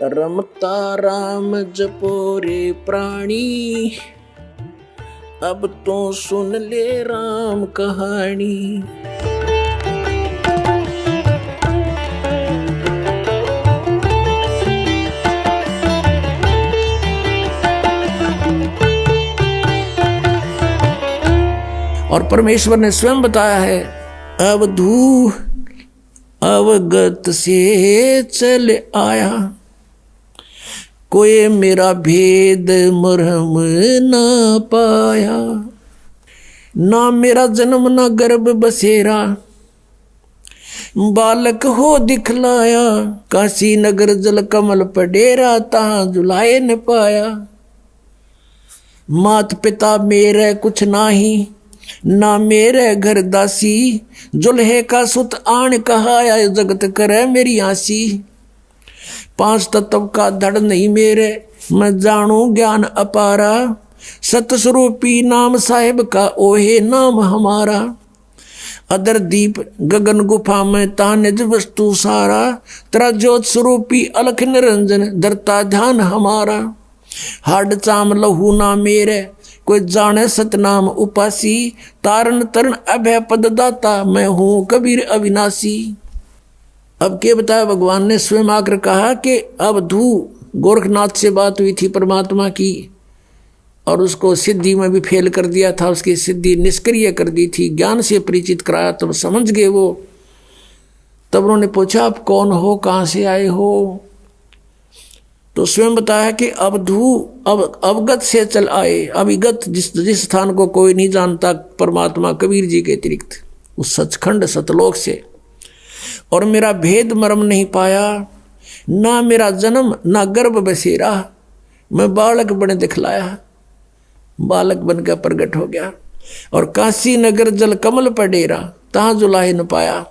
रमता राम जपो रे प्राणी, अब तो सुन ले राम कहानी। और परमेश्वर ने स्वयं बताया है, अवधू अवगत से चल आया, कोई मेरा भेद मरहम ना पाया। ना मेरा जन्म ना गर्भ बसेरा, बालक हो दिखलाया, काशी नगर जल कमल पडेरा, तहां जुलाए न पाया। मात पिता मेरे कुछ नाही, ना मेरे घर दासी, जुल्हे का सुत आन कहाया, जगत करे मेरी आसी। पांच तत्व का धड़ नहीं मेरे, मैं जानू ज्ञान अपारा, सतस्वरूपी नाम साहिब का ओहे नाम हमारा। अदर दीप गगन गुफा में ता निज वस्तु सारा, तेरा ज्योत स्वरूपी अलख निरंजन धरता ध्यान हमारा। हाड चाम लहू ना मेरे, कोई जाने सतनाम उपासी, तारण तरण अभय पद दाता, मैं हूं कबीर अविनाशी। अब क्या बताया भगवान ने स्वयं आकर कहा कि अवधू गोरखनाथ से बात हुई थी परमात्मा की, और उसको सिद्धि में भी फेल कर दिया था, उसकी सिद्धि निष्क्रिय कर दी थी, ज्ञान से परिचित कराया, तब समझ गए वो। तब उन्होंने पूछा आप कौन हो, कहाँ से आए हो? तो स्वयं बताया कि अवधू अवगत से चल आए। अविगत जिस स्थान को कोई नहीं जानता परमात्मा कबीर जी के अतिरिक्त, उस सचखंड सतलोक से। और मेरा भेद मर्म नहीं पाया, ना मेरा जन्म ना गर्भ बसेरा, मैं बालक बने दिखलाया, बालक बनकर प्रकट हो गया। और काशी नगर जल कमल पडेरा, तहां जुलाए न पाया।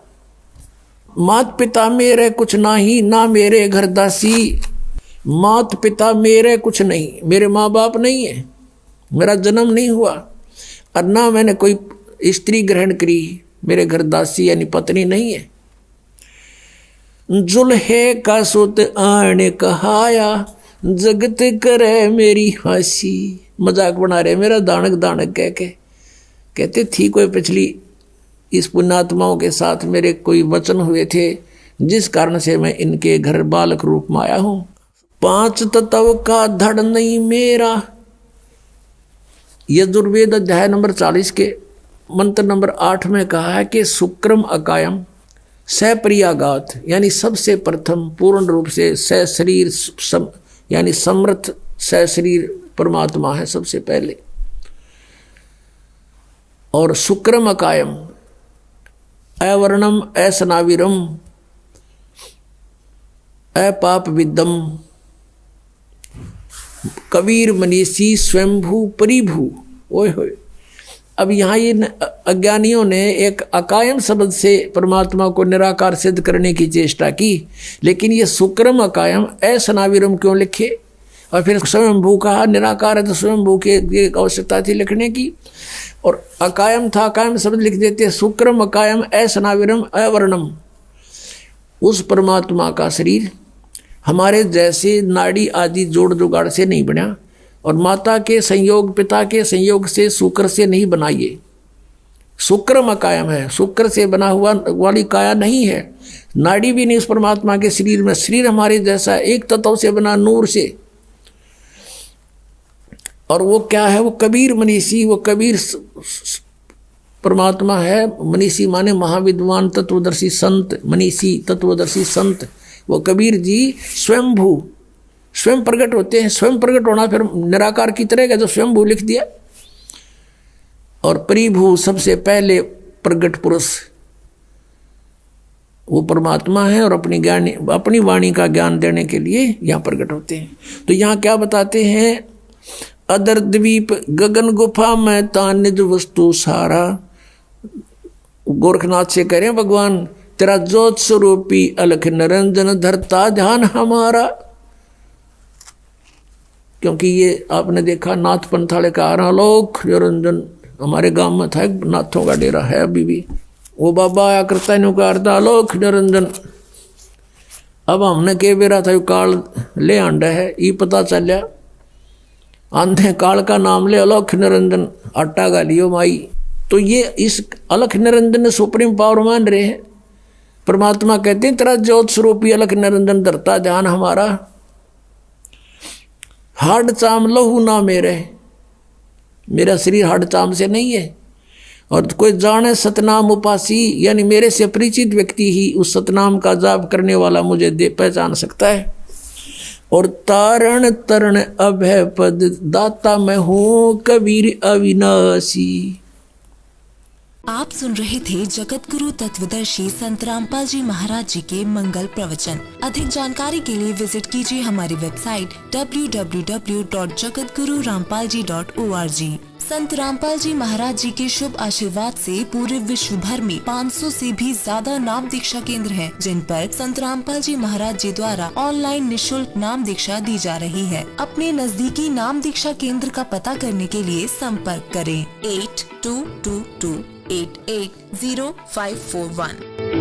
मात पिता मेरे कुछ नाही, ना मेरे घर दासी। मात पिता मेरे कुछ नहीं, मेरे माँ बाप नहीं है, मेरा जन्म नहीं हुआ, और ना मैंने कोई स्त्री ग्रहण करी, मेरे घर दासी यानी पत्नी नहीं है। जुल्हे का सुत आने कहाया, जगत करे मेरी फांसी। मजाक बना रहे मेरा दानक दानक कह के। कहते थी कोई पिछली इस पुण्यात्माओं के साथ मेरे कोई वचन हुए थे, जिस कारण से मैं इनके घर बालक रूप में आया हूं। पांच तत्व का धड़ नहीं मेरा, यजुर्वेद अध्याय नंबर 40 के मंत्र नंबर 8 में कहा है कि शुक्रम अकायम सप्रियागात, यानी सबसे प्रथम पूर्ण रूप से सशरीर यानी समर्थ सशरीर परमात्मा है सबसे पहले। और शुक्रम अकायम अवर्णम असनाविरम अपाप विद्दम कबीर मनीषी स्वयंभू परिभू। ओए होए, अब यहाँ ये अज्ञानियों ने एक अकायम शब्द से परमात्मा को निराकार सिद्ध करने की चेष्टा की, लेकिन ये शुक्रम अकायम असनाविरम क्यों लिखे? और फिर स्वयंभू कहा, निराकार है तो स्वयंभू की आवश्यकता थी लिखने की, और अकायम था, अकायम शब्द लिख देते। शुक्रम अकायम असनाविरम अवर्णम, उस परमात्मा का शरीर हमारे जैसे नाड़ी आदि जोड़ जुगाड़ से नहीं बना, और माता के संयोग पिता के संयोग से शुक्र से नहीं बनाइए। शुक्रम अकायम है, शुक्र से बना हुआ वाली काया नहीं है, नाड़ी भी नहीं उस परमात्मा के शरीर में। शरीर हमारे जैसा एक तत्व से बना, नूर से। और वो क्या है? वो कबीर मनीषी, वो कबीर परमात्मा है। मनीषी माने महाविद्वान तत्वदर्शी संत, मनीषी तत्वदर्शी संत। वो कबीर जी स्वयंभू, स्वयं प्रकट होते हैं। स्वयं प्रकट होना फिर निराकार की तरह का जो स्वयंभू लिख दिया। और परिभू, सबसे पहले प्रकट पुरुष वो परमात्मा है, और अपनी वाणी का ज्ञान देने के लिए यहाँ प्रकट होते हैं। तो यहाँ क्या बताते हैं? अदर द्वीप गगन गुफा में ता निज वस्तु सारा। गोरखनाथ से कह रहे हैं भगवान, तेरा ज्योत स्वरूपी अलख निरंजन धरता ध्यान हमारा। क्योंकि ये आपने देखा नाथ पंथाले का आलोक निरंजन, हमारे गांव में था एक नाथों का डेरा है अभी भी, वो बाबा आया करता है नुकारता आलोक निरंजन। अब हमने के बेरा था काल ले आंडा है, ये पता चलिया आंधे काल का नाम ले अलख निरंजन आटा गालियो माई। तो ये इस अलख निरंजन ने सुप्रीम पावर मान रहे हैं। परमात्मा कहते हैं तेरा ज्योत स्वरूपी अलख निरंजन धरता ध्यान हमारा, हाड चाम लहू ना मेरे, मेरा शरीर हाड चाम से नहीं है। और कोई जाने सतनाम उपासी, यानी मेरे से परिचित व्यक्ति ही उस सतनाम का जाप करने वाला मुझे पहचान सकता है। और तारण तरण अभय पद दाता मैं हूं कबीर अविनाशी। आप सुन रहे थे जगत गुरु तत्वदर्शी संत रामपाल जी महाराज जी के मंगल प्रवचन। अधिक जानकारी के लिए विजिट कीजिए हमारी वेबसाइट www.jagatgururampalji.org। संत रामपाल जी महाराज जी के शुभ आशीर्वाद से पूरे विश्व भर में 500 से भी ज्यादा नाम दीक्षा केंद्र हैं, जिन पर संत रामपाल जी महाराज जी द्वारा ऑनलाइन निशुल्क नाम दीक्षा दी जा रही है। अपने नजदीकी नाम दीक्षा केंद्र का पता करने के लिए संपर्क करें 8222880541।